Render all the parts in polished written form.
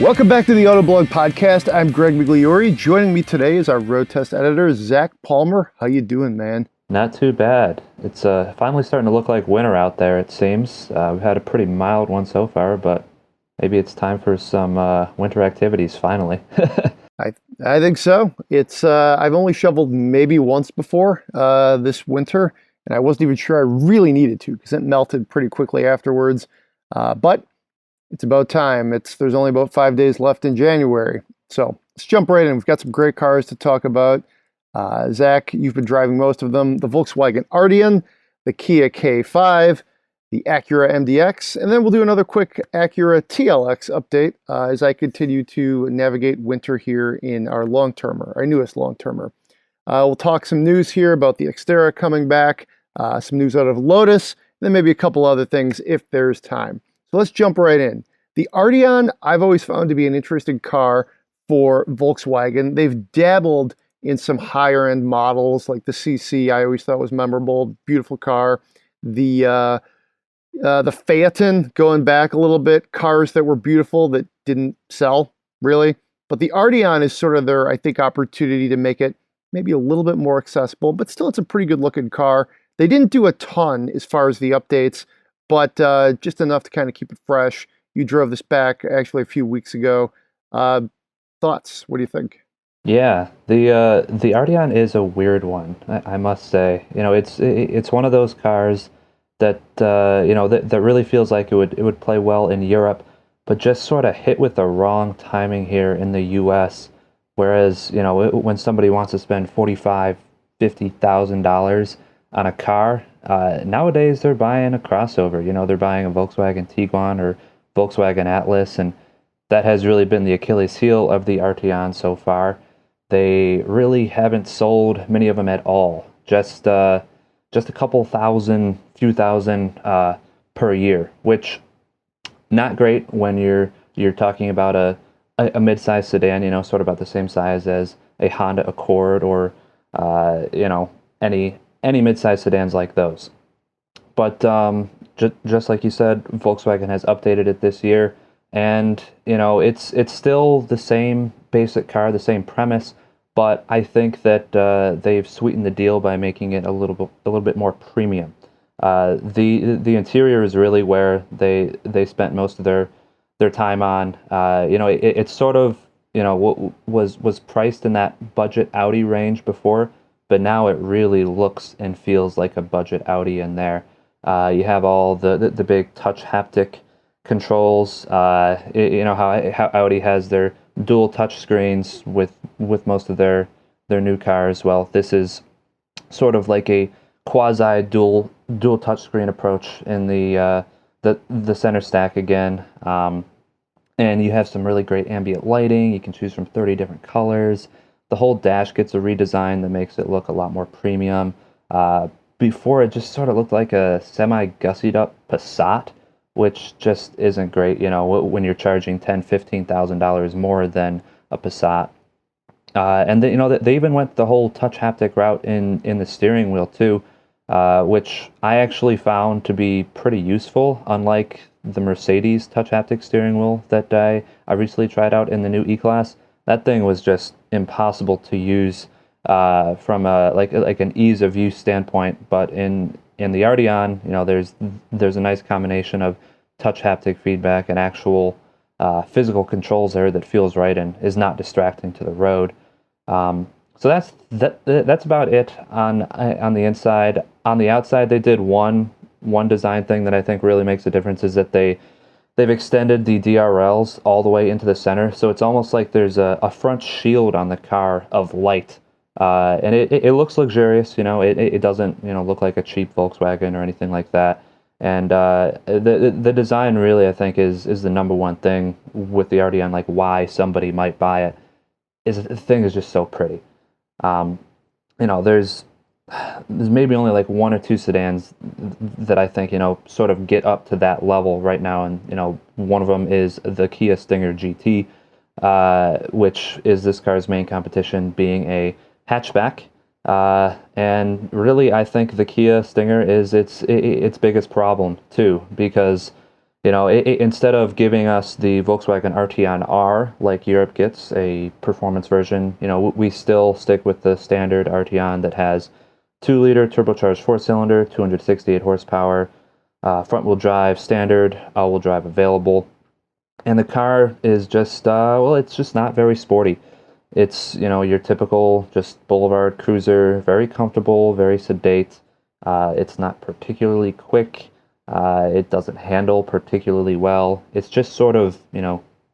Welcome back to the Autoblog Podcast. I'm Greg Migliore. Joining me today is our road test editor, Zach Palmer. How you doing, man? Not too bad. It's finally starting to look like winter out there, it seems. We've had a pretty mild one so far, but maybe it's time for some winter activities finally. I think so. It's I've only shoveled maybe once before this winter, and I wasn't even sure I really needed to because it melted pretty quickly afterwards. But it's about time. There's only about 5 days left in January. So let's jump right in. We've got some great cars to talk about. Zach, you've been driving most of them. The Volkswagen Arteon, the Kia K5, the Acura MDX, and then we'll do another quick Acura TLX update as I continue to navigate winter here in our long-termer, our newest long-termer. We'll talk some news here about the Xterra coming back, some news out of Lotus, and then maybe a couple other things if there's time. So let's jump right in. The Arteon, I've always found to be an interesting car for Volkswagen. They've dabbled in some higher end models like the CC. I always thought was memorable, beautiful car. The Phaeton, going back a little bit, cars that were beautiful that didn't sell really. But the Arteon is sort of their, I think, opportunity to make it maybe a little bit more accessible, but still it's a pretty good looking car. They didn't do a ton as far as the updates, but just enough to kind of keep it fresh. You drove this back actually a few weeks ago. Thoughts? What do you think? Yeah, the Arteon is a weird one, I must say. You know, it's one of those cars that that really feels like it would play well in Europe, but just sort of hit with the wrong timing here in the U.S. Whereas when somebody wants to spend $50,000 on a car, nowadays they're buying a crossover. They're buying a Volkswagen Tiguan or Volkswagen Atlas, and that has really been the Achilles heel of the Arteon so far. They really haven't sold many of them at all. Just a few thousand per year, which not great when you're talking about a mid-size sedan, sort of about the same size as a Honda Accord or any mid-size sedans like those. But just like you said, Volkswagen has updated it this year, and it's still the same basic car, the same premise, but I think that they've sweetened the deal by making it a little bit more premium. The interior is really where they spent most of their time on. It's sort of was priced in that budget Audi range before, but now it really looks and feels like a budget Audi in there. You have all the big touch haptic controls. How Audi has their dual touch screens with most of their new cars. Well, this is sort of like a quasi dual touch screen approach in the center stack again. And you have some really great ambient lighting. You can choose from 30 different colors. The whole dash gets a redesign that makes it look a lot more premium. Before, it just sort of looked like a semi-gussied up Passat, which just isn't great, when you're charging $10,000, $15,000 more than a Passat. And they even went the whole touch haptic route in the steering wheel too, which I actually found to be pretty useful, unlike the Mercedes touch haptic steering wheel that I recently tried out in the new E-Class. That thing was just impossible to use from like an ease of use standpoint, but in the Arteon, there's a nice combination of touch haptic feedback and actual physical controls there that feels right and is not distracting to the road. So that's about it on the inside. On the outside, they did one design thing that I think really makes a difference, is that they've extended the DRLs all the way into the center, so it's almost like there's a front shield on the car of light. And it looks luxurious, it doesn't, look like a cheap Volkswagen or anything like that. And the design really, I think, is the number one thing with the Arteon, like why somebody might buy it, is the thing is just so pretty. There's maybe only like one or two sedans that I think, sort of get up to that level right now. And, one of them is the Kia Stinger GT, which is this car's main competition, being a hatchback. And really, I think the Kia Stinger is its biggest problem too, because instead of giving us the Volkswagen Arteon R like Europe gets, a performance version, we still stick with the standard Arteon that has 2-liter turbocharged 4-cylinder, 268 horsepower, front-wheel drive standard, all-wheel drive available. And the car is just, it's just not very sporty. It's, your typical just boulevard cruiser, very comfortable, very sedate. It's not particularly quick. It doesn't handle particularly well. It's just sort of,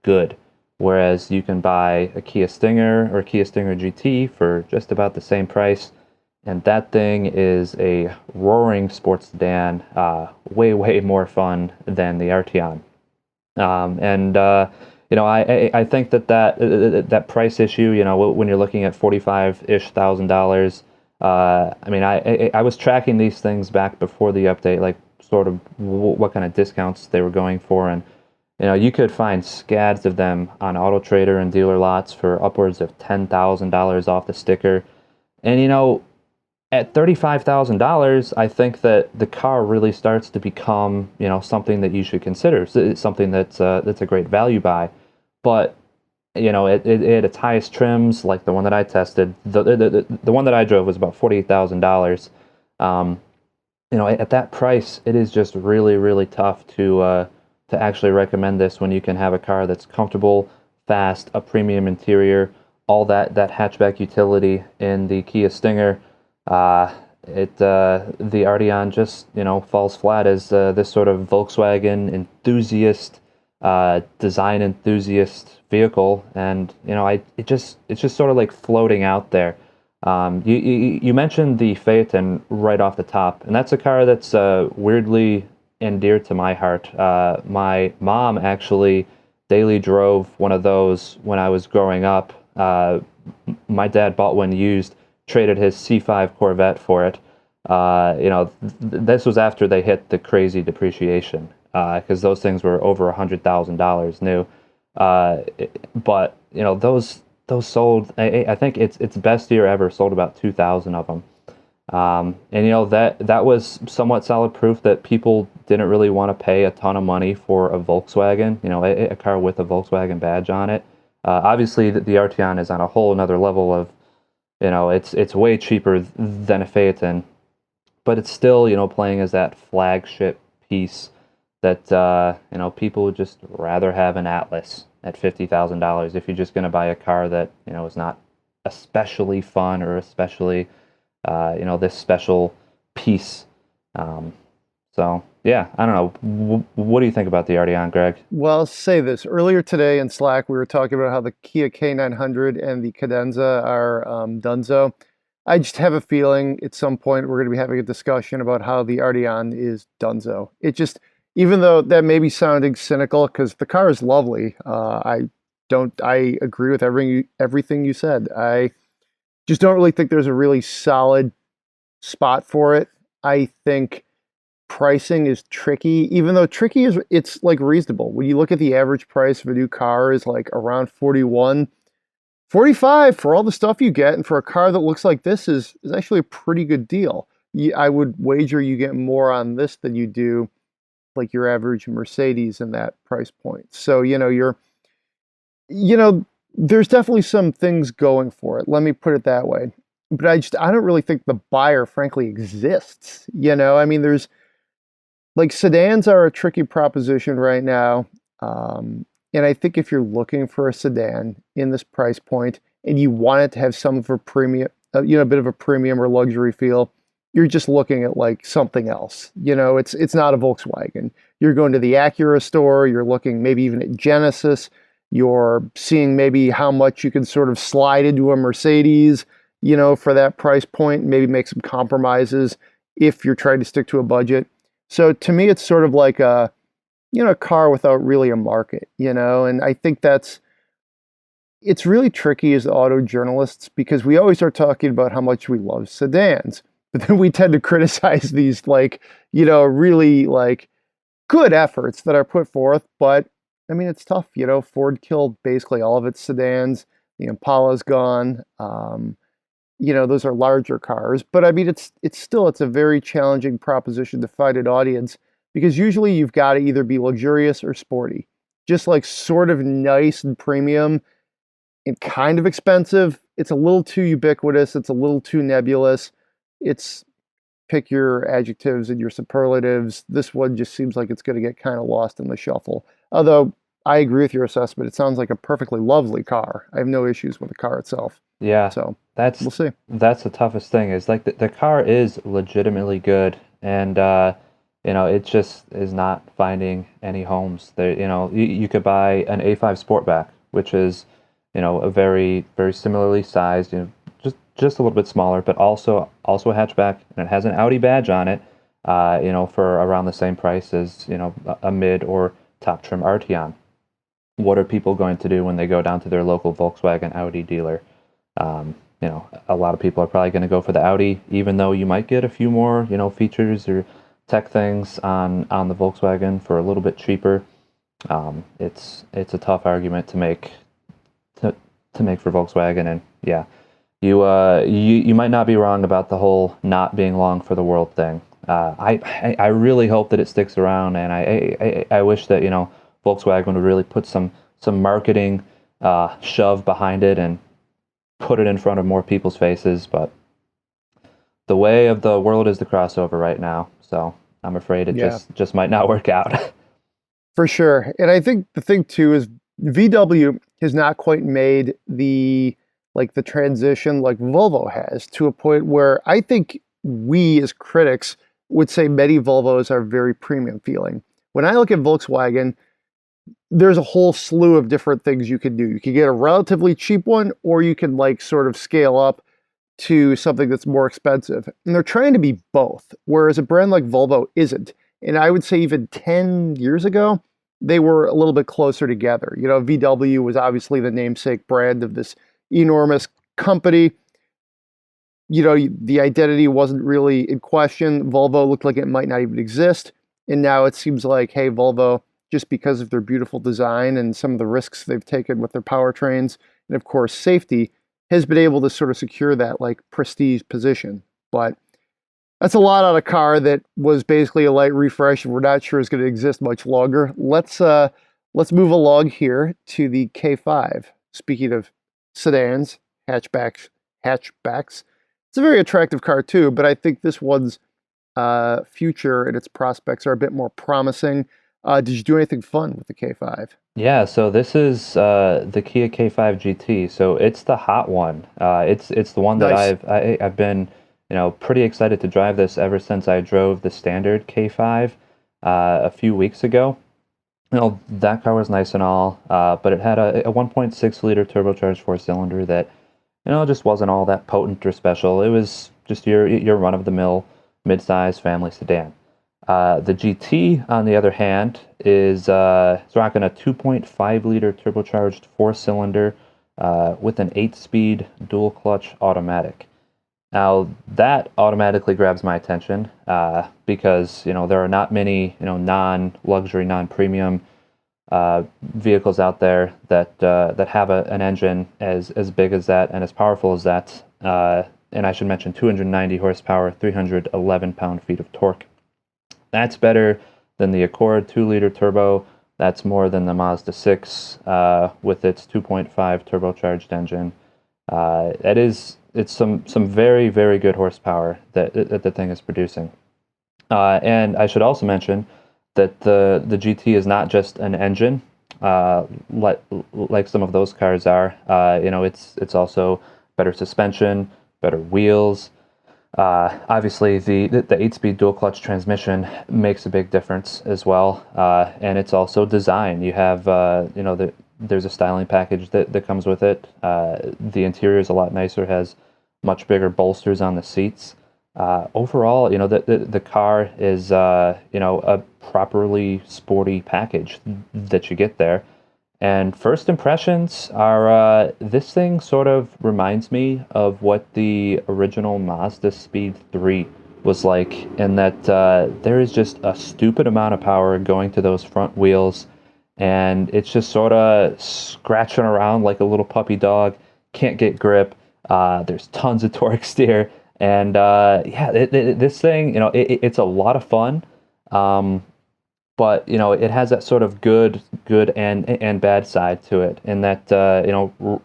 good. Whereas you can buy a Kia Stinger or Kia Stinger GT for just about the same price. And that thing is a roaring sports sedan, way, way more fun than the Arteon. I think that price issue, when you're looking at $45,000-ish, I was tracking these things back before the update, like sort of what kind of discounts they were going for, and you could find scads of them on AutoTrader and dealer lots for upwards of $10,000 off the sticker, and at $35,000, I think that the car really starts to become, something that you should consider. So it's something that's a great value buy. But, at its highest trims, like the one that I tested, the one that I drove was about $48,000. At that price, it is just really, really tough to actually recommend this when you can have a car that's comfortable, fast, a premium interior, all that hatchback utility in the Kia Stinger. The Arteon just falls flat as this sort of Volkswagen enthusiast, design enthusiast vehicle, and it's just sort of like floating out there. You mentioned the Phaeton right off the top, and that's a car that's weirdly endeared to my heart. My mom actually daily drove one of those when I was growing up. My dad bought one used, traded his C5 Corvette for it. This was after they hit the crazy depreciation, because those things were over $100,000 new. But those sold. I think its best year ever sold about 2,000 of them. That was somewhat solid proof that people didn't really want to pay a ton of money for a Volkswagen. A car with a Volkswagen badge on it. Obviously, the Arteon is on a whole another level of. It's way cheaper than a Phaeton, but it's still, playing as that flagship piece that, people would just rather have an Atlas at $50,000 if you're just going to buy a car that, is not especially fun or especially, this special piece. So, yeah, I don't know. What do you think about the Arteon, Greg? Well, I'll say this. Earlier today in Slack, we were talking about how the Kia K900 and the Cadenza are donezo. I just have a feeling at some point we're going to be having a discussion about how the Arteon is donezo. It just, even though that may be sounding cynical, because the car is lovely, I agree with everything you said. I just don't really think there's a really solid spot for it. I think pricing is tricky, even though it's like reasonable. When you look at the average price of a new car is like around 41, 45 for all the stuff you get, and for a car that looks like this is actually a pretty good deal. I would wager you get more on this than you do like your average Mercedes in that price point. So, there's definitely some things going for it. Let me put it that way. But I don't really think the buyer, frankly, exists. There's like sedans are a tricky proposition right now. And I think if you're looking for a sedan in this price point and you want it to have some of a premium, a bit of a premium or luxury feel, you're just looking at like something else. It's not a Volkswagen. You're going to the Acura store, you're looking maybe even at Genesis, you're seeing maybe how much you can sort of slide into a Mercedes, for that price point, maybe make some compromises if you're trying to stick to a budget. So to me, it's sort of like a car without really a market, and I think it's really tricky as auto journalists because we always are talking about how much we love sedans, but then we tend to criticize these really like good efforts that are put forth. But it's tough, Ford killed basically all of its sedans. The Impala's gone. Those are larger cars, but it's a very challenging proposition to find an audience because usually you've got to either be luxurious or sporty. Just like sort of nice and premium and kind of expensive. It's a little too ubiquitous. It's a little too nebulous. It's pick your adjectives and your superlatives. This one just seems like it's going to get kind of lost in the shuffle. Although I agree with your assessment. It sounds like a perfectly lovely car. I have no issues with the car itself. Yeah, So that's we'll see. that's the toughest thing is like the car is legitimately good, and it just is not finding any homes. There, you could buy an A5 Sportback, which is, a very very similarly sized, just a little bit smaller, but also a hatchback, and it has an Audi badge on it, for around the same price as a mid or top trim Arteon. What are people going to do when they go down to their local Volkswagen Audi dealer? A lot of people are probably going to go for the Audi, even though you might get a few more, features or tech things on the Volkswagen for a little bit cheaper. It's a tough argument to make for Volkswagen, and yeah, you might not be wrong about the whole not being long for the world thing. I really hope that it sticks around, and I wish that Volkswagen would really put some marketing shove behind it and put it in front of more people's faces, but the way of the world is the crossover right now, so I'm afraid it just might not work out. For sure. And I think the thing too is VW has not quite made the transition like Volvo has, to a point where I think we as critics would say many Volvos are very premium feeling. When I look at Volkswagen, there's a whole slew of different things you can do. You can get a relatively cheap one, or you can sort of scale up to something that's more expensive. And they're trying to be both, whereas a brand like Volvo isn't. And I would say even 10 years ago, they were a little bit closer together. VW was obviously the namesake brand of this enormous company. The identity wasn't really in question. Volvo looked like it might not even exist. And now it seems like, hey, Volvo, just because of their beautiful design and some of the risks they've taken with their powertrains, and of course safety, has been able to sort of secure that prestige position. But that's a lot on a car that was basically a light refresh, and we're not sure is going to exist much longer. Let's move along here to the K5. Speaking of sedans, hatchbacks. It's a very attractive car too, but I think this one's future and its prospects are a bit more promising. Did you do anything fun with the K5? Yeah, so this is the Kia K5 GT. So it's the hot one. It's the one that Nice. I've been pretty excited to drive this ever since I drove the standard K5 a few weeks ago. That car was nice and all, but it had a 1.6 liter turbocharged four-cylinder that just wasn't all that potent or special. It was just your run-of-the-mill mid-size family sedan. The GT, on the other hand, is rocking a 2.5 liter turbocharged four-cylinder with an 8-speed dual-clutch automatic. Now, that automatically grabs my attention because there are not many non-luxury, non-premium vehicles out there that have an engine as big as that and as powerful as that. And I should mention 290 horsepower, 311 pound-feet of torque. That's better than the Accord 2-liter turbo. That's more than the Mazda 6 with its 2.5 turbocharged engine. It's some very, very good horsepower that the thing is producing. And I should also mention that the GT is not just an engine like some of those cars are. It's also better suspension, better wheels. Obviously, the 8-speed dual-clutch transmission makes a big difference as well, and it's also design. You have, there's a styling package that comes with it. The interior is a lot nicer, has much bigger bolsters on the seats. Overall, the car is, a properly sporty package that you get there. And first impressions are, this thing sort of reminds me of what the original Mazda Speed 3 was like, in that there is just a stupid amount of power going to those front wheels, and it's just sort of scratching around like a little puppy dog, can't get grip. There's tons of torque steer, and this thing, it's a lot of fun. but it has that sort of good and bad side to it. And that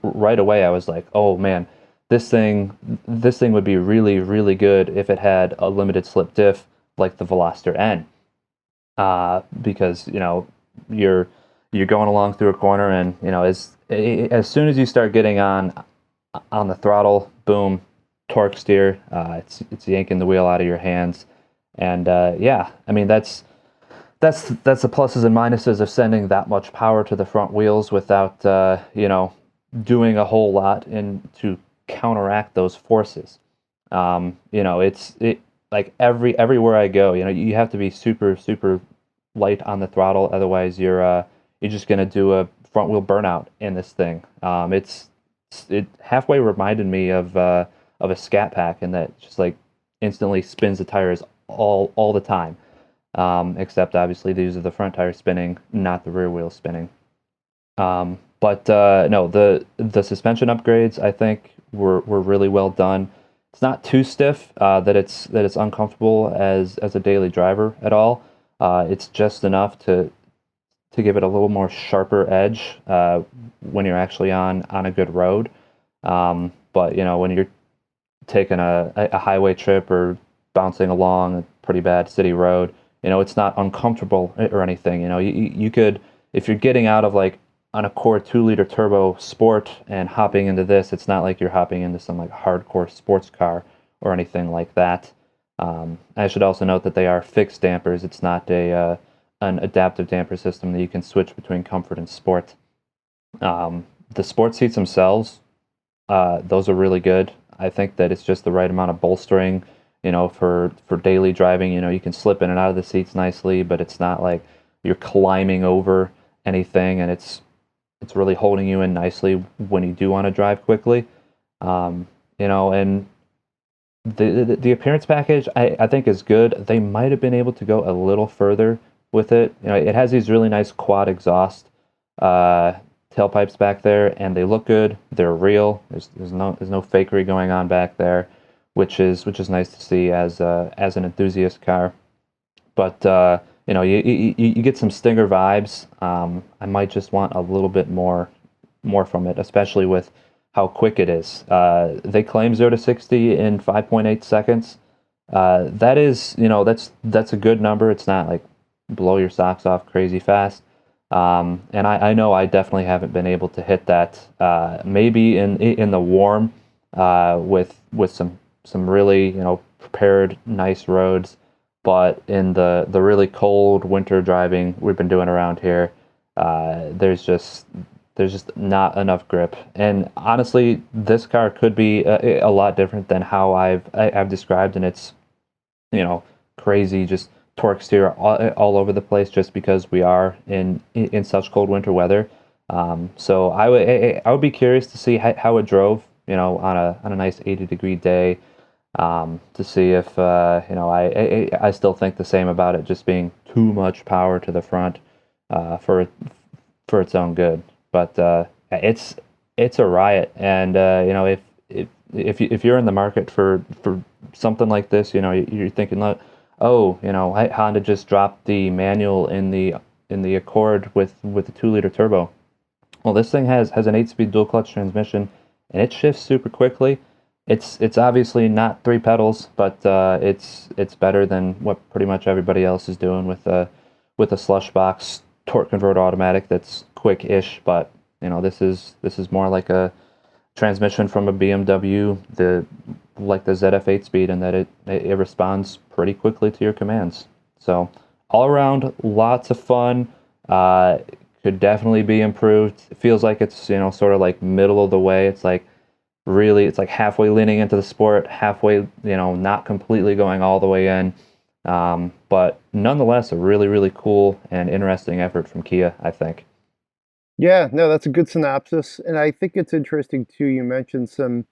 right away I was like, oh man, this thing would be really, really good if it had a limited slip diff like the Veloster N, because you're going along through a corner, and as soon as you start getting on the throttle, boom, torque steer, it's yanking the wheel out of your hands. And yeah, I mean that's the pluses and minuses of sending that much power to the front wheels without doing a whole lot to counteract those forces. It's like everywhere I go, you have to be super, super light on the throttle, otherwise you're just gonna do a front wheel burnout in this thing. It halfway reminded me of a Scat Pack, in that it just like instantly spins the tires all the time. Except obviously these are the front tires spinning, not the rear wheel spinning. But no, the suspension upgrades I think were really well done. It's not too stiff that it's uncomfortable as a daily driver at all. It's just enough to give it a little more sharper edge when you're actually on a good road. But when you're taking a highway trip or bouncing along a pretty bad city road, it's not uncomfortable or anything. You could, if you're getting out of like an Accord 2-liter turbo sport and hopping into this, it's not like you're hopping into some like hardcore sports car or anything like that. I should also note that they are fixed dampers. It's not an adaptive damper system that you can switch between comfort and sport. The sport seats themselves, those are really good. I think that it's just the right amount of bolstering, for daily driving. You can slip in and out of the seats nicely, but it's not like you're climbing over anything, and it's really holding you in nicely when you do want to drive quickly. And the appearance package I think is good. They might have been able to go a little further with it. It has these really nice quad exhaust tailpipes back there, and they look good. They're real. There's no fakery going on back there, which is nice to see as an enthusiast car. But you get some Stinger vibes. I might just want a little bit more from it, especially with how quick it is. They claim 0 to 60 in 5.8 seconds. That is, that's a good number. It's not like blow your socks off crazy fast. And I know I definitely haven't been able to hit that. Maybe in the warm, with some really prepared nice roads, but in the really cold winter driving we've been doing around here, there's just not enough grip. And honestly, this car could be a lot different than how I've described, and it's crazy, just torque steer all over the place, just because we are in such cold winter weather. So I would be curious to see how it drove, on a nice 80-degree day, to see if I still think the same about it just being too much power to the front for its own good. But it's a riot, and if you're in the market for something like this, you're thinking, oh, Honda just dropped the manual in the Accord with the 2-liter turbo. Well, this thing has an 8-speed dual clutch transmission, and it shifts super quickly. It's obviously not 3 pedals, but it's better than what pretty much everybody else is doing with a slush box torque converter automatic that's quick-ish. But this is more like a transmission from a BMW, like the ZF 8-speed, in that it responds pretty quickly to your commands. So all around, lots of fun. Could definitely be improved. It feels like it's sort of like middle of the way. It's like halfway leaning into the sport, halfway not completely going all the way in. But nonetheless, a really, really cool and interesting effort from Kia, I think. Yeah, no, that's a good synopsis. And I think it's interesting too. You mentioned some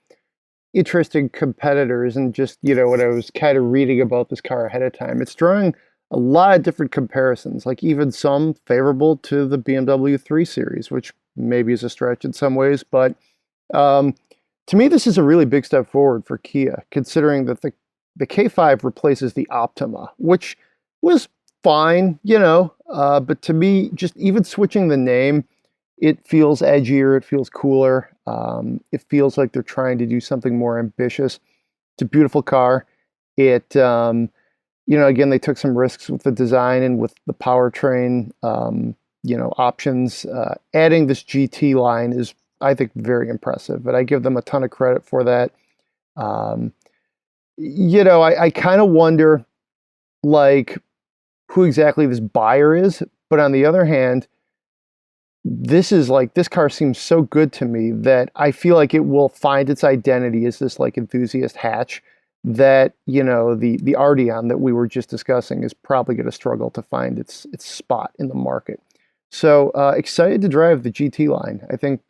interesting competitors, and just, when I was kind of reading about this car ahead of time, it's drawing a lot of different comparisons, like even some favorable to the BMW 3 Series, which maybe is a stretch in some ways. But to me, this is a really big step forward for Kia, considering that the K5 replaces the Optima, which was fine, but to me, just even switching the name, it feels edgier, it feels cooler. It feels like they're trying to do something more ambitious. It's a beautiful car. It, again, they took some risks with the design and with the powertrain, options. Adding this GT line is, I think, very impressive, but I give them a ton of credit for that. Um, I kind of wonder, like, who exactly this buyer is, but on the other hand, this car seems so good to me that I feel like it will find its identity as this like enthusiast hatch that, the Arteon that we were just discussing is probably going to struggle to find its spot in the market. So excited to drive the GT line. I think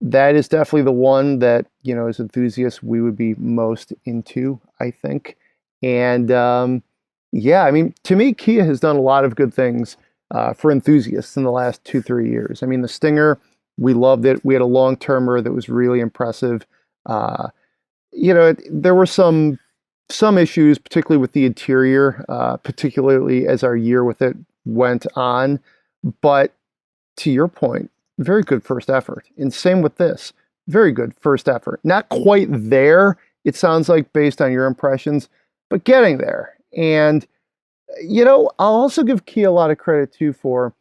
that is definitely the one that, as enthusiasts, we would be most into, I think. And yeah, I mean, to me, Kia has done a lot of good things for enthusiasts in the last 2, 3 years. I mean, the Stinger, we loved it. We had a long-termer that was really impressive. There were some issues, particularly with the interior, particularly as our year with it went on. But to your point, very good first effort. And same with this, very good first effort. Not quite there, it sounds like, based on your impressions, but getting there. And, I'll also give Kia a lot of credit too for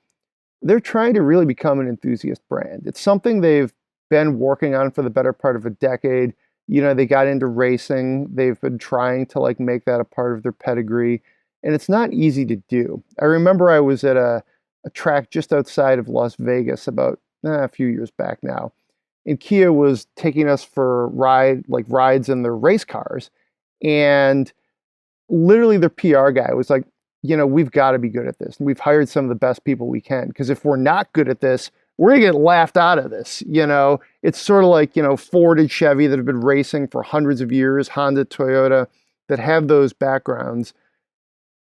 they're trying to really become an enthusiast brand. It's something they've been working on for the better part of a decade. They got into racing. They've been trying to like make that a part of their pedigree. And it's not easy to do. I remember I was at a track just outside of Las Vegas about a few years back now. And Kia was taking us for rides in their race cars. And literally their PR guy was like, we've got to be good at this. And we've hired some of the best people we can. Because if we're not good at this, we're going to get laughed out of this. It's sort of like, Ford and Chevy that have been racing for hundreds of years, Honda, Toyota, that have those backgrounds.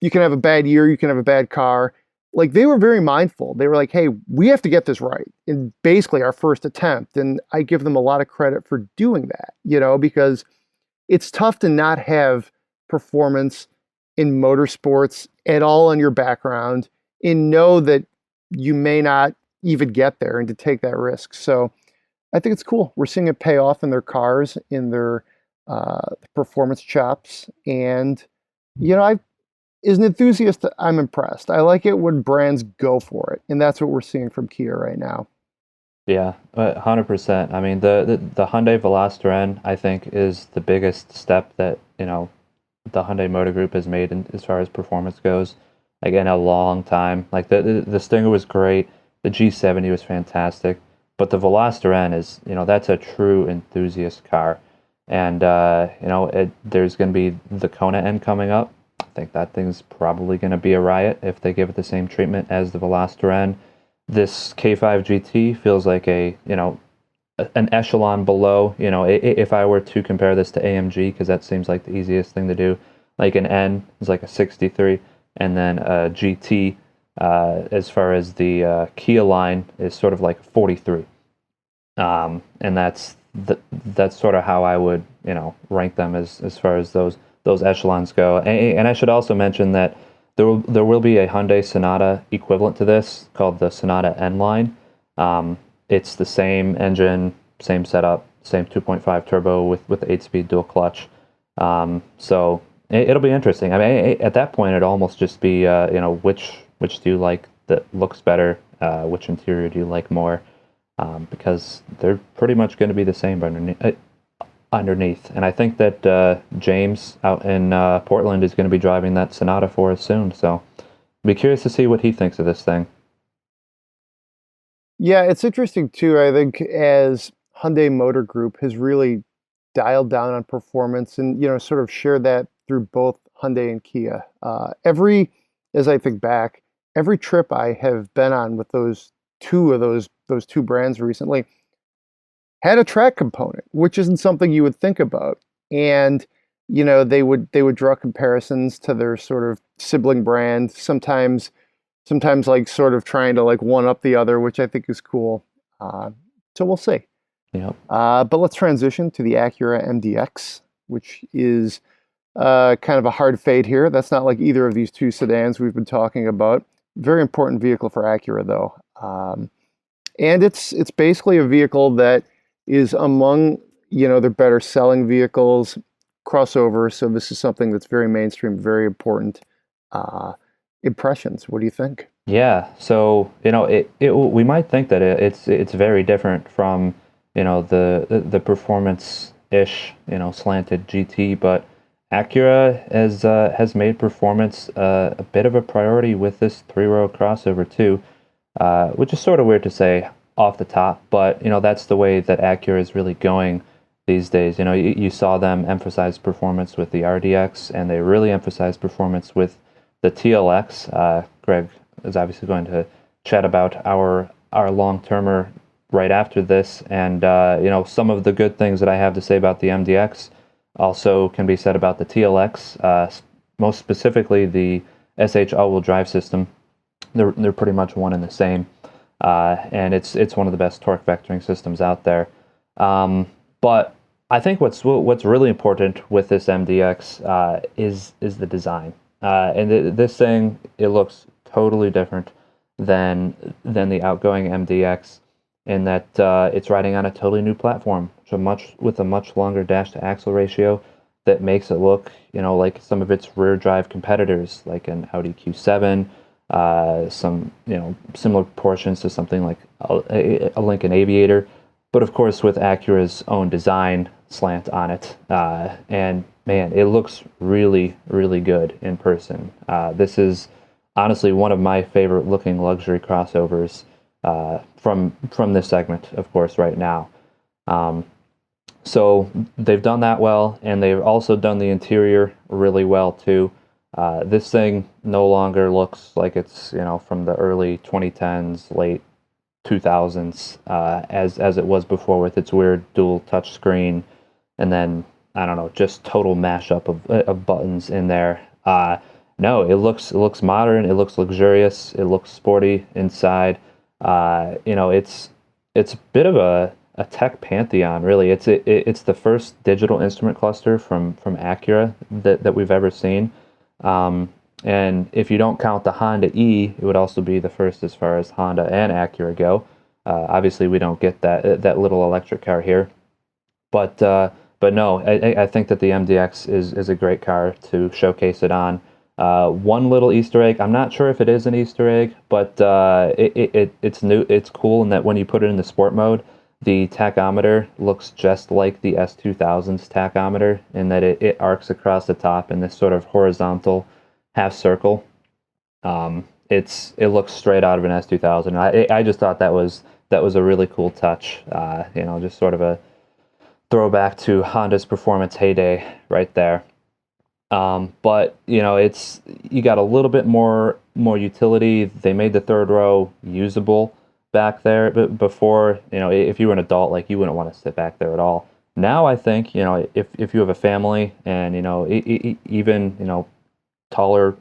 You can have a bad year, you can have a bad car. Like, they were very mindful. They were like, hey, we have to get this right. And basically our first attempt. And I give them a lot of credit for doing that, because it's tough to not have performance in motorsports at all in your background and know that you may not even get there and to take that risk. So I think it's cool. We're seeing it pay off in their cars, in their performance chops. And, as an enthusiast, I'm impressed. I like it when brands go for it. And that's what we're seeing from Kia right now. Yeah, 100%. I mean, the Hyundai Veloster N, I think, is the biggest step that, the Hyundai Motor Group has made as far as performance goes. Again, a long time. Like the Stinger was great, the G70 was fantastic, but the Veloster N is, that's a true enthusiast car. And there's going to be the Kona N coming up. I think that thing's probably going to be a riot if they give it the same treatment as the Veloster N. This K5 GT feels like an echelon below. If I were to compare this to AMG, because that seems like the easiest thing to do, like an N is like a 63, and then a GT, as far as the Kia line, is sort of like a 43. And that's sort of how I would rank them as far as those echelons go. And I should also mention that there will be a Hyundai Sonata equivalent to this called the Sonata N line. It's the same engine, same setup, same 2.5 turbo with 8-speed dual clutch. So it'll be interesting. I mean, at that point, it'd almost just be which do you like that looks better, which interior do you like more, because they're pretty much going to be the same underneath. And I think that James out in Portland is going to be driving that Sonata for us soon. So I'll be curious to see what he thinks of this thing. Yeah, it's interesting too. I think as Hyundai Motor Group has really dialed down on performance and, sort of shared that through both Hyundai and Kia. As I think back, every trip I have been on with those two brands recently had a track component, which isn't something you would think about. And, they would draw comparisons to their sort of sibling brand, sometimes like sort of trying to like one up the other, which I think is cool. So we'll see. Yeah. But let's transition to the Acura MDX, which is kind of a hard fade here. That's not like either of these two sedans we've been talking about. Very important vehicle for Acura, though. And it's basically a vehicle that is among, their better selling vehicles, crossover. So this is something that's very mainstream, very important. Impressions. What do you think? Yeah, so we might think that it's very different from the performance-ish slanted GT, but Acura has made performance a bit of a priority with this three-row crossover too, which is sort of weird to say off the top, but that's the way that Acura is really going these days. You saw them emphasize performance with the RDX, and they really emphasize performance with the TLX. Greg is obviously going to chat about our long-termer right after this, and some of the good things that I have to say about the MDX also can be said about the TLX, most specifically the SH all-wheel drive system. They're pretty much one and the same, and it's one of the best torque vectoring systems out there. But I think what's really important with this MDX is the design. And this thing, it looks totally different than the outgoing MDX in that it's riding on a totally new platform, with a much longer dash to axle ratio that makes it look, like some of its rear drive competitors, like an Audi Q7, some similar proportions to something like a Lincoln Aviator, but of course with Acura's own design slant on it. And man, it looks really, really good in person. This is honestly one of my favorite looking luxury crossovers from this segment, of course, right now. So they've done that well, and they've also done the interior really well too. This thing no longer looks like it's from the early 2010s, late 2000s, as it was before with its weird dual touch screen, and then I don't know, just total mashup of buttons in there. No, it looks modern. It looks luxurious. It looks sporty inside. It's a bit of a tech pantheon, really. It's the first digital instrument cluster from Acura that we've ever seen. And if you don't count the Honda E, it would also be the first as far as Honda and Acura go. Obviously, we don't get that little electric car here, but no, I think that the MDX is a great car to showcase it on. One little Easter egg, I'm not sure if it is an Easter egg, but it's new. It's cool in that when you put it in the sport mode, the tachometer looks just like the S2000's tachometer in that it arcs across the top in this sort of horizontal half circle. It looks straight out of an S2000. I just thought that was a really cool touch. Just sort of a throwback to Honda's performance heyday right there. But you got a little bit more utility. They made the third row usable back there, but before, if you were an adult, like, you wouldn't want to sit back there at all. Now I think, if you have a family and even taller,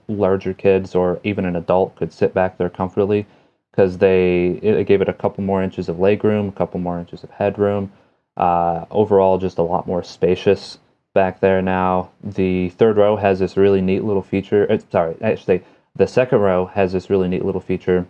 larger kids, or even an adult could sit back there comfortably, because it gave it a couple more inches of legroom, a couple more inches of headroom. Overall, just a lot more spacious back there now. The third row has this really neat little feature. The second row has this really neat little feature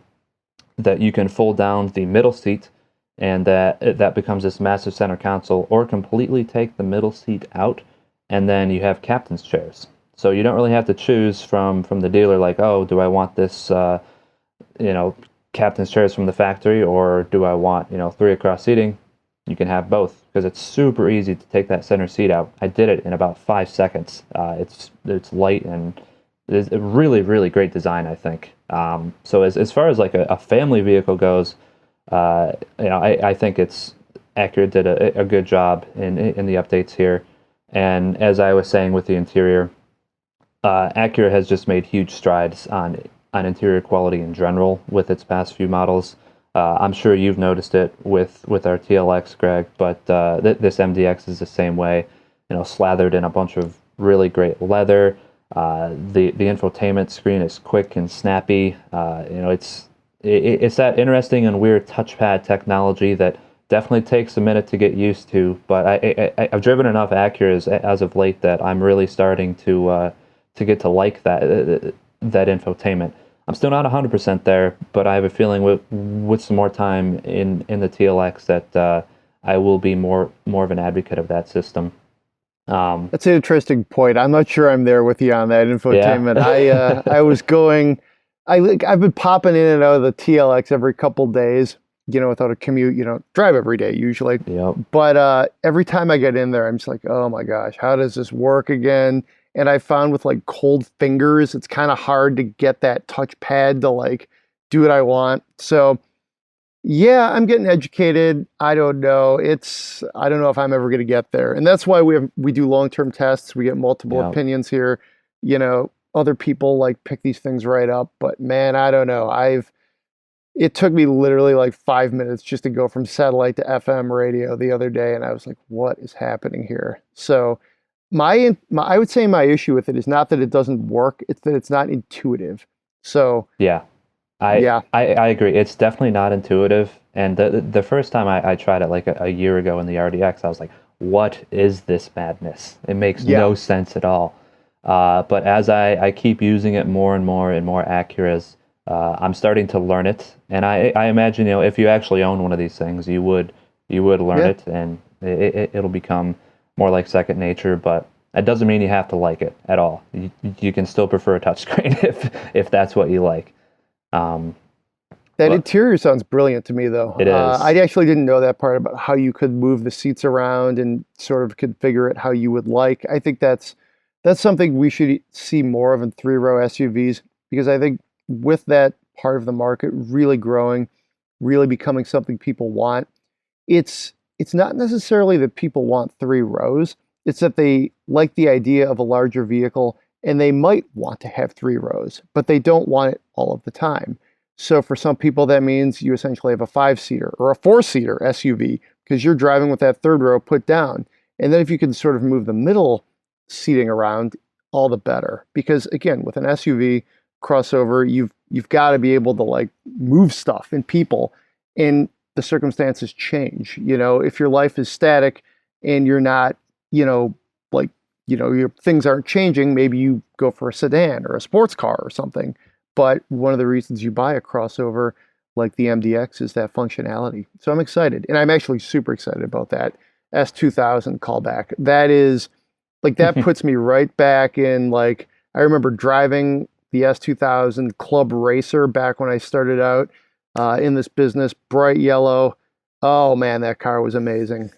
that you can fold down the middle seat, and that becomes this massive center console, or completely take the middle seat out, and then you have captain's chairs. So you don't really have to choose from the dealer, like, oh, do I want this, captain's chairs from the factory, or do I want, 3 across seating? You can have both, because it's super easy to take that center seat out. I did it in about 5 seconds. It's light, and it's a really, really great design, I think. So as far as like a family vehicle goes, I think Acura did a good job in the updates here. And as I was saying with the interior, Acura has just made huge strides on interior quality in general with its past few models. I'm sure you've noticed it with our TLX, Greg, but this MDX is the same way. Slathered in a bunch of really great leather. The infotainment screen is quick and snappy. It's that interesting and weird touchpad technology that definitely takes a minute to get used to. But I've driven enough Acuras as of late that I'm really starting to get to like that infotainment. I'm still not 100% there, but I have a feeling with some more time in the TLX that I will be more of an advocate of that system. That's an interesting point. I'm not sure I'm there with you on that infotainment. Yeah. I was going, I've been popping in and out of the TLX every couple days, without a commute. You don't drive every day usually. Yep. But every time I get in there, I'm just like, oh my gosh, how does this work again? And I found with like cold fingers, it's kind of hard to get that touchpad to like do what I want. So yeah, I'm getting educated. I don't know. I don't know if I'm ever going to get there. And that's why we do long-term tests. We get multiple Yep. opinions here. Other people like pick these things right up, but man, I don't know. It took me literally like 5 minutes just to go from satellite to FM radio the other day, and I was like, what is happening here? So I would say my issue with it is not that it doesn't work, it's that it's not intuitive. So Yeah. yeah. I agree. It's definitely not intuitive. And the first time I tried it like a year ago in the RDX, I was like, what is this madness? It makes no sense at all. But as I keep using it more and more and more Acuras, I'm starting to learn it. And I imagine, if you actually own one of these things, you would learn Yeah. it, and it'll become more like second nature. But that doesn't mean you have to like it at all. You can still prefer a touchscreen if that's what you like. That interior sounds brilliant to me, though. It is. I actually didn't know that part about how you could move the seats around and sort of configure it how you would like. I think that's something we should see more of in three-row SUVs, because I think with that part of the market really growing, really becoming something people want, it's not necessarily that people want three rows. It's that they like the idea of a larger vehicle, and they might want to have three rows, but they don't want it all of the time. So for some people, that means you essentially have a 5-seater or a 4-seater SUV because you're driving with that third row put down. And then if you can sort of move the middle seating around, all the better. Because again, with an SUV crossover, you've got to be able to like move stuff and people, and the circumstances change. If your life is static and you're not, your things aren't changing, maybe you go for a sedan or a sports car or something. But one of the reasons you buy a crossover like the MDX is that functionality. So I'm excited. And I'm actually super excited about that S2000 callback. That is like, that puts me right back in, like, I remember driving the S2000 Club Racer back when I started out in this business, bright yellow. Oh man, that car was amazing.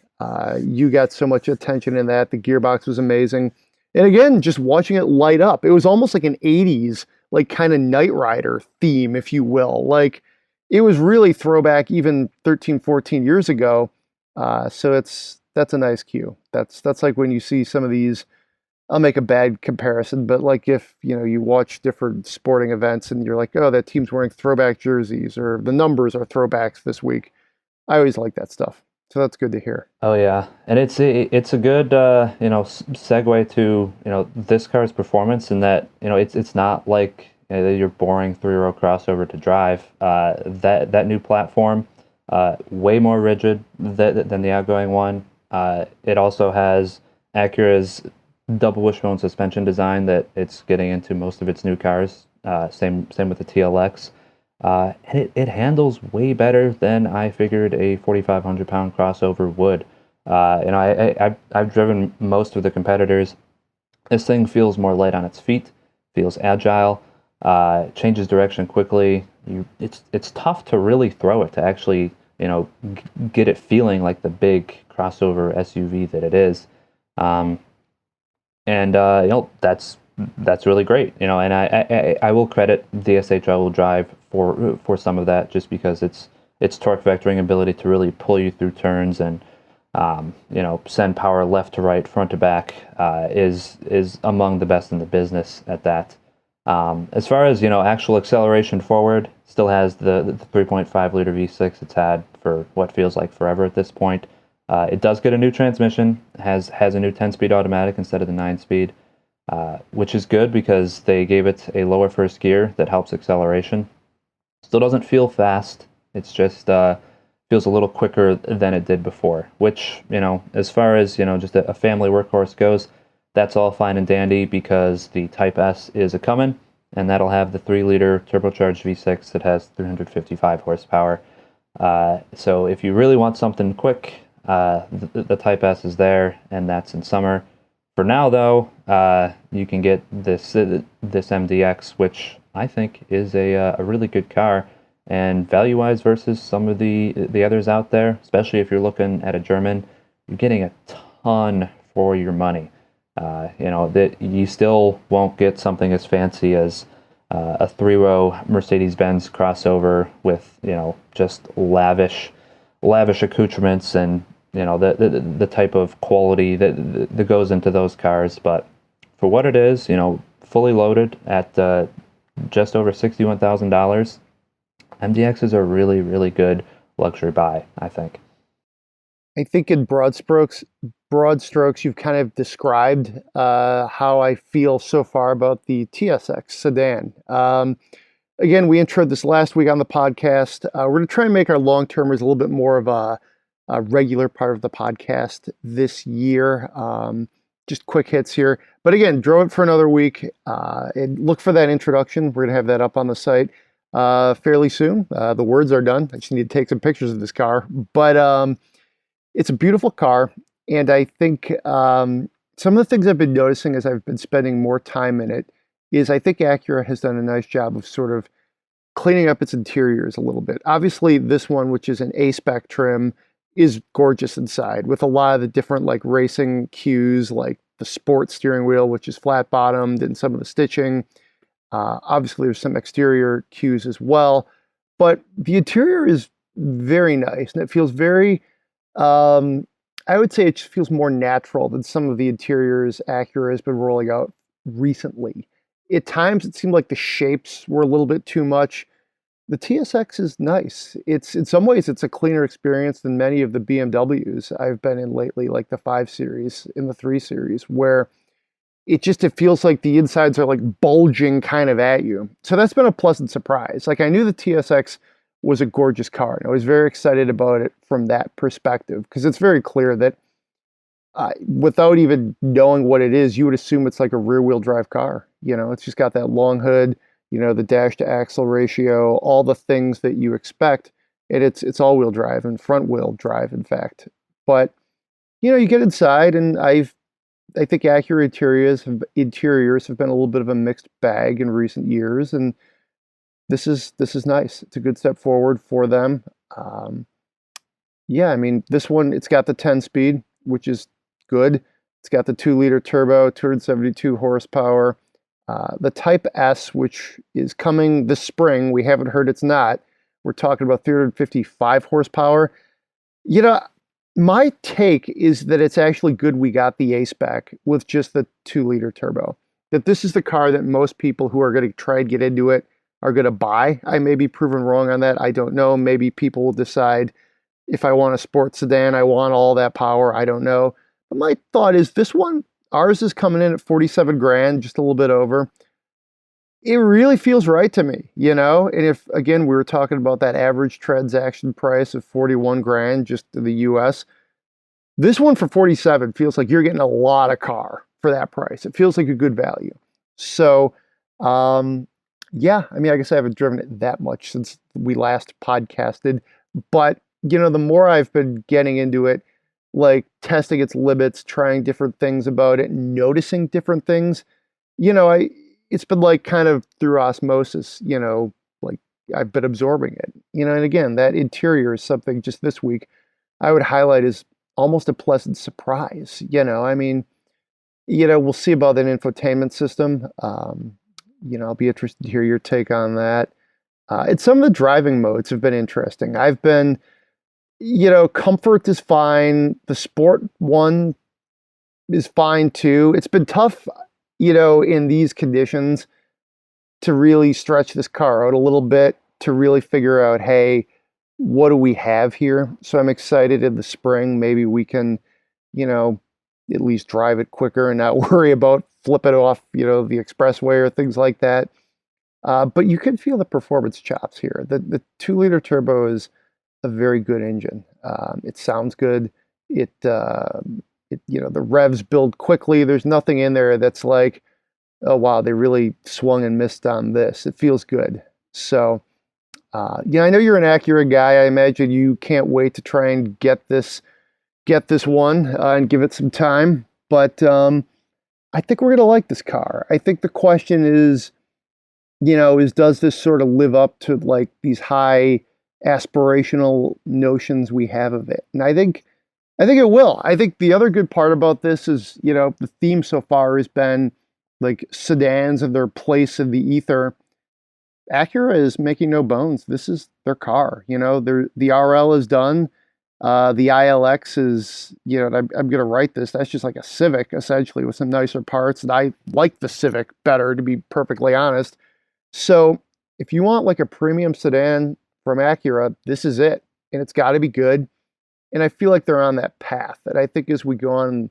You got so much attention in that. The gearbox was amazing. And again, just watching it light up, it was almost like an 80s, like kind of Knight Rider theme, if you will. Like, it was really throwback even 13, 14 years ago. So that's a nice cue. That's like when you see some of these, I'll make a bad comparison, but like if, you watch different sporting events and you're like, oh, that team's wearing throwback jerseys or the numbers are throwbacks this week. I always like that stuff. So that's good to hear. Oh yeah, and it's a good segue to this car's performance, in that it's not like your boring three-row crossover to drive. That new platform, way more rigid than the outgoing one. It also has Acura's double wishbone suspension design that it's getting into most of its new cars. Same with the TLX. And it handles way better than I figured a 4,500-pound crossover would. I've driven most of the competitors. This thing feels more light on its feet, feels agile, changes direction quickly. It's tough to really throw it, to actually get it feeling like the big crossover SUV that it is. That's really great, and I will credit the SHL drive for some of that, just because its torque vectoring ability to really pull you through turns and send power left to right, front to back, is among the best in the business at that. As far as actual acceleration forward, still has the 3.5 liter V6 it's had for what feels like forever at this point. It does get a new transmission, has a new 10-speed automatic instead of the 9-speed. Which is good because they gave it a lower first gear that helps acceleration. Still doesn't feel fast. It's just feels a little quicker than it did before, which, as far as, just a family workhorse goes, that's all fine and dandy because the Type S is a coming, and that'll have the 3-liter turbocharged V6 that has 355 horsepower. So if you really want something quick, the Type S is there, and that's in summer. For now, though, you can get this MDX, which I think is a really good car, and value-wise versus some of the others out there, especially if you're looking at a German, you're getting a ton for your money. That you still won't get something as fancy as a 3-row Mercedes-Benz crossover with just lavish accoutrements and the type of quality that goes into those cars. But for what it is, fully loaded at just over $61,000, MDX is a really, really good luxury buy, I think. I think in broad strokes, you've kind of described how I feel so far about the TSX sedan. Again, we introed this last week on the podcast. We're going to try and make our long-termers a little bit more of a regular part of the podcast this year. Just quick hits here. But again, drove it for another week. And look for that introduction. We're going to have that up on the site fairly soon. The words are done. I just need to take some pictures of this car. But it's a beautiful car. And I think some of the things I've been noticing as I've been spending more time in it is I think Acura has done a nice job of sort of cleaning up its interiors a little bit. Obviously, this one, which is an A-spec trim, is gorgeous inside with a lot of the different like racing cues, like the sport steering wheel, which is flat bottomed, and some of the stitching. Obviously, there's some exterior cues as well, but the interior is very nice, and it feels very, I would say it just feels more natural than some of the interiors Acura has been rolling out recently. At times, it seemed like the shapes were a little bit too much. The TSX is nice. It's in some ways, it's a cleaner experience than many of the BMWs I've been in lately, like the 5 Series and the 3 Series, where it feels like the insides are like bulging kind of at you. So that's been a pleasant surprise. Like I knew the TSX was a gorgeous car, and I was very excited about it from that perspective, because it's very clear that without even knowing what it is, you would assume it's like a rear-wheel drive car. It's just got that long hood, the dash to axle ratio, all the things that you expect. And it's all-wheel drive and front-wheel drive, in fact. But you get inside, and I think Acura interiors have been a little bit of a mixed bag in recent years, and this is nice. It's a good step forward for them. Yeah, I mean, this one, it's got the 10-speed, which is good. It's got the 2-liter turbo, 272 horsepower. The Type S, which is coming this spring, we haven't heard it's not. We're talking about 355 horsepower. My take is that it's actually good we got the A-spec with just the 2-liter turbo. That this is the car that most people who are going to try and get into it are going to buy. I may be proven wrong on that. I don't know. Maybe people will decide if I want a sports sedan, I want all that power. I don't know. But my thought is this one, ours is coming in at 47 grand, just a little bit over. It really feels right to me, And if, again, we were talking about that average transaction price of 41 grand just in the US, this one for 47 feels like you're getting a lot of car for that price. It feels like a good value. So, yeah, I mean, I guess I haven't driven it that much since we last podcasted, but, the more I've been getting into it, like testing its limits, trying different things about it, noticing different things, it's been like kind of through osmosis, like I've been absorbing it, and again, that interior is something just this week I would highlight as almost a pleasant surprise. I mean, we'll see about that infotainment system. I'll be interested to hear your take on that. And some of the driving modes have been interesting. I've been, comfort is fine. The sport one is fine too. It's been tough, in these conditions to really stretch this car out a little bit, to really figure out, hey, what do we have here? So I'm excited in the spring. Maybe we can, at least drive it quicker and not worry about flipping off, the expressway or things like that. But you can feel the performance chops here. The 2-liter turbo is a very good engine. It sounds good. The revs build quickly. There's nothing in there that's like, oh wow, they really swung and missed on this. It feels good. So, I know you're an Acura guy. I imagine you can't wait to try and get this one and give it some time. But I think we're gonna like this car. I think the question is, does this sort of live up to like these high aspirational notions we have of it? And I think it will. I think the other good part about this is, the theme so far has been like sedans and their place in the ether. Acura is making no bones. This is their car. The RL is done. The ILX is, I'm going to write this. That's just like a Civic essentially with some nicer parts. And I like the Civic better, to be perfectly honest. So if you want like a premium sedan from Acura, this is it. And it's got to be good. And I feel like they're on that path. And I think as we go on,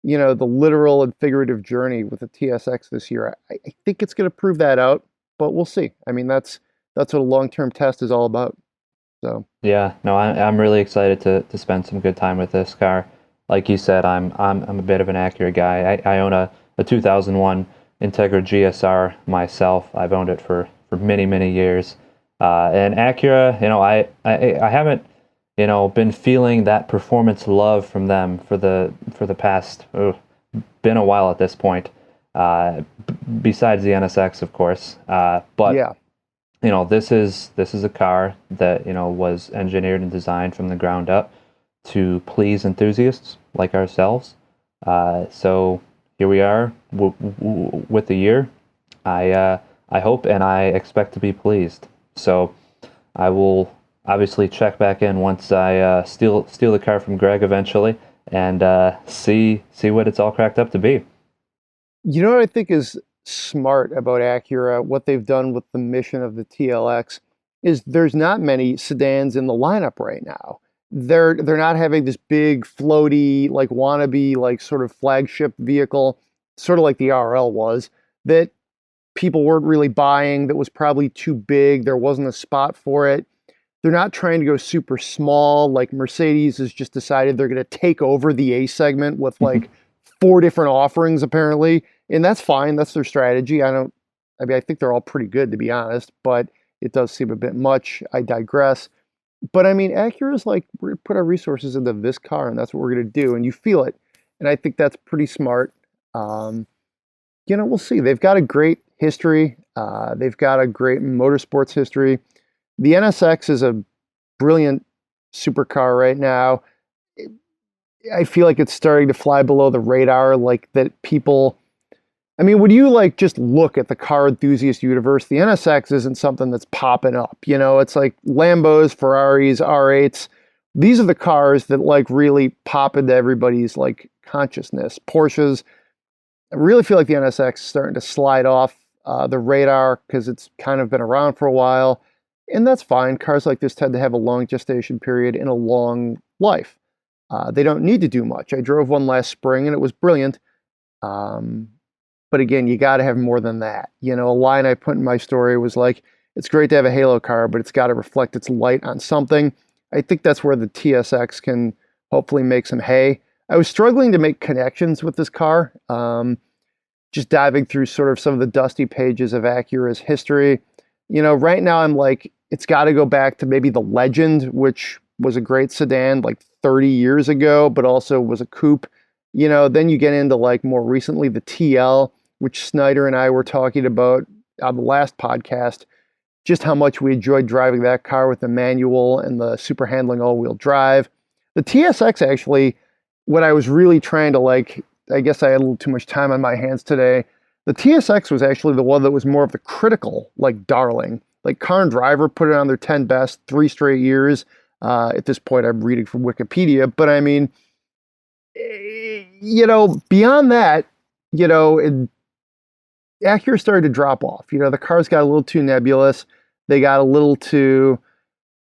the literal and figurative journey with the TSX this year, I think it's going to prove that out, but we'll see. I mean, that's what a long-term test is all about. So yeah, no, I'm really excited to spend some good time with this car. Like you said, I'm a bit of an Acura guy. I own a 2001 Integra GSR myself. I've owned it for many years. And Acura, I haven't been feeling that performance love from them for the past been a while at this point. Besides the NSX, of course. But yeah. This is a car that was engineered and designed from the ground up to please enthusiasts like ourselves. So here we are with the year. I hope and I expect to be pleased. So I will obviously check back in once I steal the car from Greg eventually and see what it's all cracked up to be. You know what I think is smart about Acura, what they've done with the mission of the TLX, is there's not many sedans in the lineup right now. They're not having this big floaty, like wannabe, like sort of flagship vehicle, sort of like the RL was, that people weren't really buying, that was probably too big. There wasn't a spot for it. They're not trying to go super small, like Mercedes has just decided they're going to take over the A segment with like 4 different offerings apparently. And that's fine. That's their strategy. I think they're all pretty good, to be honest, but it does seem a bit much. I digress. But I mean, Acura's like, we're going to put our resources into this car and that's what we're going to do. And you feel it. And I think that's pretty smart. We'll see. They've got a great history. They've got a great motorsports history. The NSX is a brilliant supercar right now. I feel like it's starting to fly below the radar, like that people... I mean, when you like just look at the car enthusiast universe, the NSX isn't something that's popping up. It's like Lambos, Ferraris, R8s. These are the cars that like really pop into everybody's like consciousness. Porsches. I really feel like the NSX is starting to slide off the radar because it's kind of been around for a while. And that's fine. Cars like this tend to have a long gestation period and a long life. They don't need to do much. I drove one last spring and it was brilliant. But again, you got to have more than that. A line I put in my story was like, it's great to have a halo car, but it's got to reflect its light on something. I think that's where the TSX can hopefully make some hay. I was struggling to make connections with this car. Just diving through sort of some of the dusty pages of Acura's history. Right now I'm like, it's got to go back to maybe the Legend, which was a great sedan like 30 years ago, but also was a coupe. Then you get into like more recently the TL, which Snyder and I were talking about on the last podcast, just how much we enjoyed driving that car with the manual and the super handling all-wheel drive. The TSX actually, when I was really trying to like, I guess I had a little too much time on my hands today, the TSX was actually the one that was more of the critical, like darling. Like Car and Driver put it on their 10 best 3 straight years. At this point, I'm reading from Wikipedia, but I mean, beyond that, Acura started to drop off. The cars got a little too nebulous. They got a little too,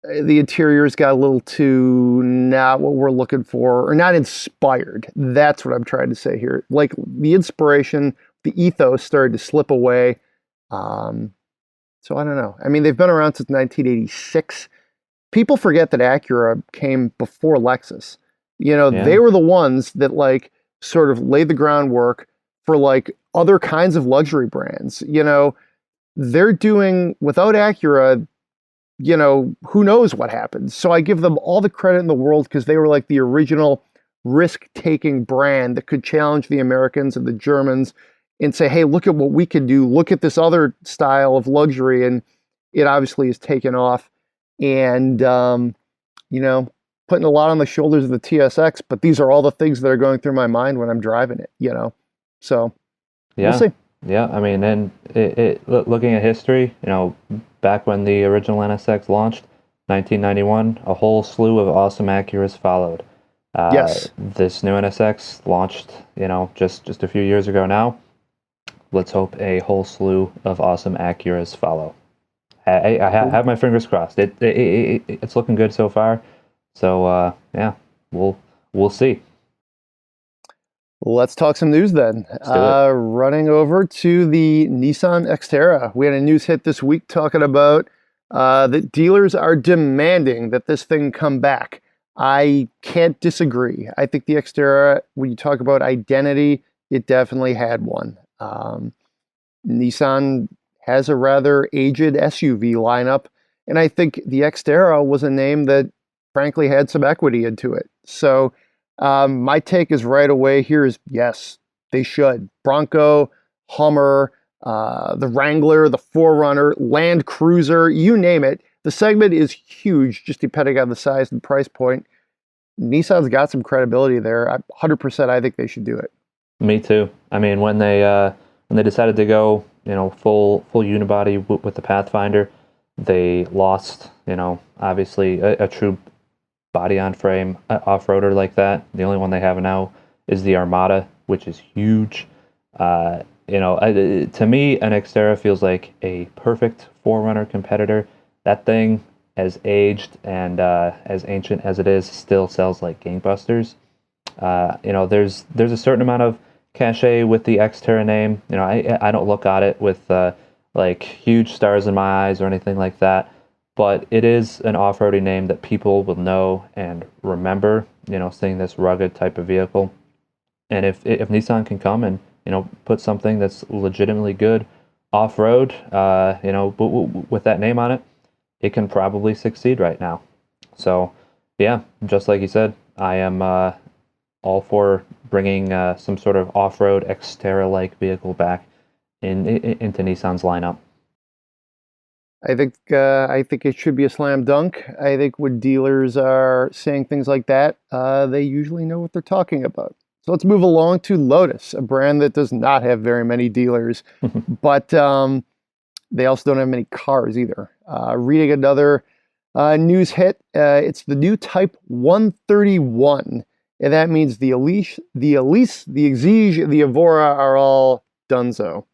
the interiors got a little too not what we're looking for, or not inspired. That's what I'm trying to say here. Like the inspiration, the ethos started to slip away. So I don't know. I mean, they've been around since 1986. people forget that Acura came before Lexus. You know, Yeah. they were the ones that like sort of laid the groundwork for like other kinds of luxury brands. You know, they're doing without Acura, you know, who knows what happens. So I give them all the credit in the world because they were like the original risk-taking brand that could challenge the Americans and the Germans and say, hey, look at what we can do. Look at this other style of luxury. And it obviously has taken off. And, you know, putting a lot on the shoulders of the TSX, but these are all the things that are going through my mind when I'm driving it, you know? So Yeah. we'll see. Yeah, I mean, and looking at history, you know, back when the original NSX launched, 1991, a whole slew of awesome Acuras followed. Yes. This new NSX launched, you know, just a few years ago now. Let's hope a whole slew of awesome Acuras follow. I have my fingers crossed. It's looking good so far. So yeah, we'll see. Let's talk some news then. Running over to the Nissan Xterra. We had a news hit this week talking about that dealers are demanding that this thing come back. I can't disagree. I think the Xterra, when you talk about identity, it definitely had one. Nissan has a rather aged SUV lineup, and I think the Xterra was a name that frankly had some equity into it. So my take is right away here is yes, they should. Bronco, Hummer, the Wrangler, the 4Runner, Land Cruiser, you name it. The segment is huge, just depending on the size and price point. Nissan's got some credibility there. 100%, I think they should do it. Me too. I mean, when they decided to go, you know, full unibody with the Pathfinder, they lost, you know, obviously a true body on frame off-roader like that. The only one they have now is the Armada, which is huge. You know, to me, an Xterra feels like a perfect 4Runner competitor. That thing, as aged and as ancient as it is, still sells like gangbusters. You know, there's a certain amount of cachet with the Xterra name. You know, I don't look at it with like huge stars in my eyes or anything like that. But it is an off-roading name that people will know and remember, you know, seeing this rugged type of vehicle. And if Nissan can come and, you know, put something that's legitimately good off-road, you know, with that name on it, it can probably succeed right now. So, yeah, just like you said, I am all for bringing some sort of off-road Xterra-like vehicle back into Nissan's lineup. I think it should be a slam dunk. I think when dealers are saying things like that, they usually know what they're talking about. So let's move along to Lotus, a brand that does not have very many dealers, but they also don't have many cars either. Reading another news hit, it's the new Type 131, and that means the Elise, the Exige, the Evora are all donezo.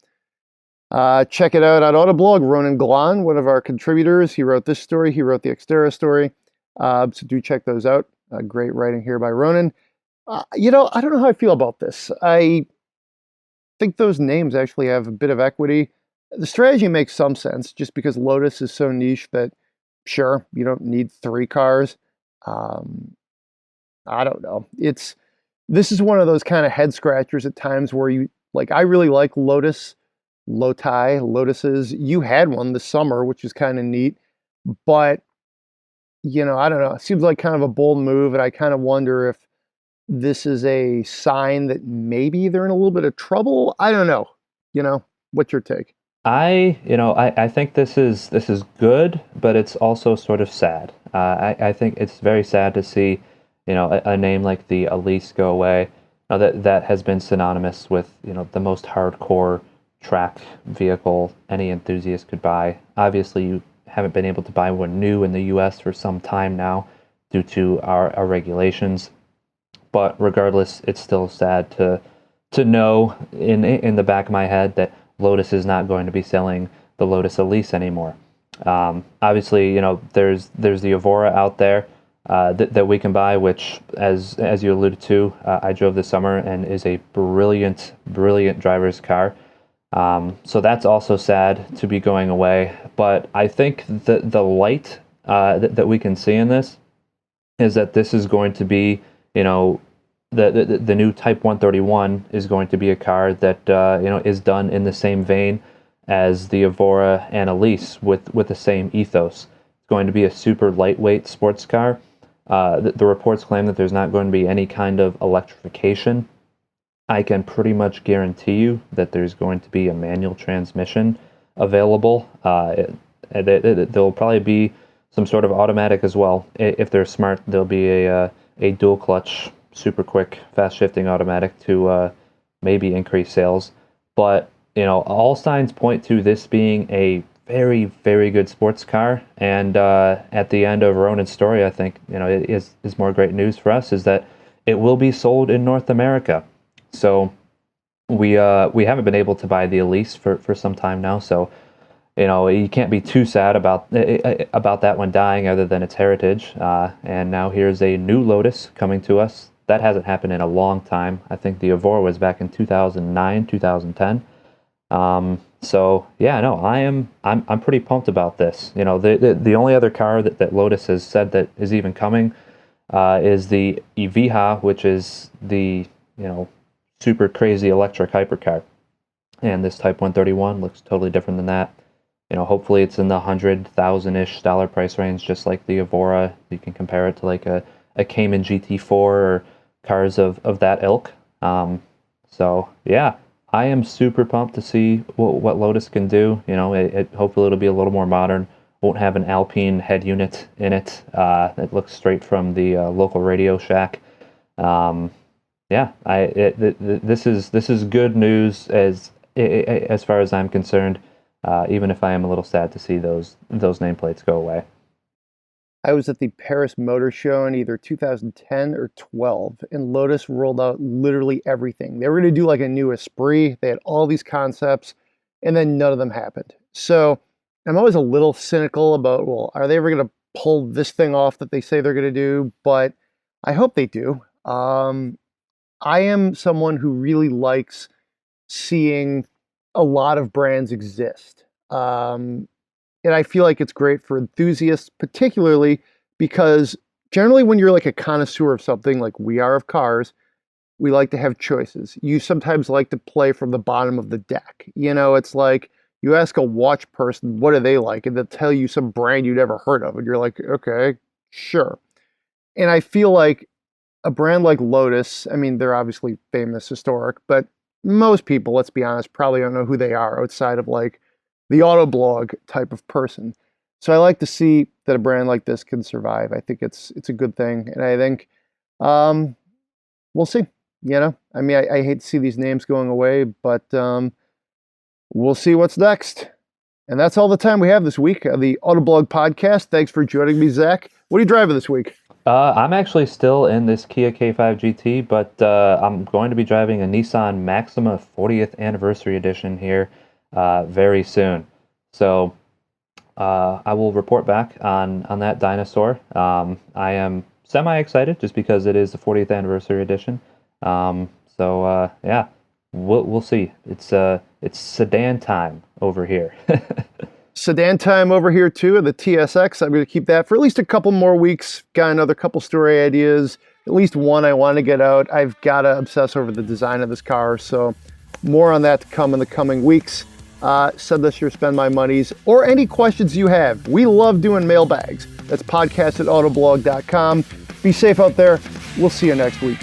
Check it out on Autoblog. Ronan Glon, one of our contributors, he wrote this story. He wrote the Xterra story. So do check those out. Great writing here by Ronan. You know, I don't know how I feel about this. I think those names actually have a bit of equity. The strategy makes some sense just because Lotus is so niche that, sure, you don't need 3 cars. I don't know. This is one of those kind of head scratchers at times where you, like, I really like Lotuses. You had one this summer, which is kind of neat, but you know, I don't know. It seems like kind of a bold move, and I kind of wonder if this is a sign that maybe they're in a little bit of trouble. I don't know. You know, what's your take? I think this is good, but it's also sort of sad. I think it's very sad to see, you know, a name like the Elise go away. Now that has been synonymous with, you know, the most hardcore track vehicle any enthusiast could buy. Obviously, you haven't been able to buy one new in the U.S. for some time now due to our regulations. But regardless, it's still sad to know in the back of my head that Lotus is not going to be selling the Lotus Elise anymore. Obviously, you know, there's the Evora out there that we can buy, which, as you alluded to, I drove this summer and is a brilliant driver's car. So that's also sad to be going away. But I think the light that we can see in this is that this is going to be, the new Type 131 is going to be a car that is done in the same vein as the Evora and Elise with the same ethos. It's going to be a super lightweight sports car. The reports claim that there's not going to be any kind of electrification. I can pretty much guarantee you that there's going to be a manual transmission available. There'll probably be some sort of automatic as well. If they're smart, there'll be a dual clutch, super quick, fast shifting automatic to maybe increase sales. But all signs point to this being a very, very good sports car. And at the end of Ronan's story, I think it is more great news for us is that it will be sold in North America. So we haven't been able to buy the Elise for some time now. So you can't be too sad about that one dying, other than its heritage. And now here's a new Lotus coming to us. That hasn't happened in a long time. I think the Evora was back in 2009, 2010. So yeah, no, I'm pretty pumped about this. The only other car that Lotus has said that is even coming is the Evija, which is the super crazy electric hypercar. And this Type 131 looks totally different than that. Hopefully it's in the $100,000-ish price range, just like the Evora. You can compare it to like a Cayman GT4 or cars of that ilk. So yeah, I am super pumped to see what Lotus can do. Hopefully it'll be a little more modern. Won't have an Alpine head unit in it. It looks straight from the local Radio Shack. This is good news as far as I'm concerned. Even if I am a little sad to see those nameplates go away. I was at the Paris Motor Show in either 2010 or 12, and Lotus rolled out literally everything. They were going to do like a new Esprit. They had all these concepts, and then none of them happened. So I'm always a little cynical about, well, are they ever going to pull this thing off that they say they're going to do? But I hope they do. I am someone who really likes seeing a lot of brands exist. And I feel like it's great for enthusiasts, particularly because generally when you're like a connoisseur of something like we are of cars, we like to have choices. You sometimes like to play from the bottom of the deck. It's like you ask a watch person, what do they like? And they'll tell you some brand you never heard of. And you're like, okay, sure. And I feel like a brand like Lotus, I mean, they're obviously famous, historic, but most people, let's be honest, probably don't know who they are outside of like the Autoblog type of person. So I like to see that a brand like this can survive. I think it's a good thing. And I think we'll see. I mean, I hate to see these names going away, but we'll see what's next. And that's all the time we have this week of the Autoblog Podcast. Thanks for joining me, Zach. What are you driving this week? I'm actually still in this Kia K5 GT, but I'm going to be driving a Nissan Maxima 40th Anniversary Edition here very soon. So I will report back on that dinosaur. I am semi-excited just because it is the 40th Anniversary Edition. Yeah, we'll see. It's sedan time over here. Sedan time over here too, and the TSX. I'm going to keep that for at least a couple more weeks. Got another couple story ideas. At least one I want to get out. I've got to obsess over the design of this car. So more on that to come in the coming weeks. Send us your Spend My Monies or any questions you have. We love doing mailbags. That's podcast@autoblog.com. Be safe out there. We'll see you next week.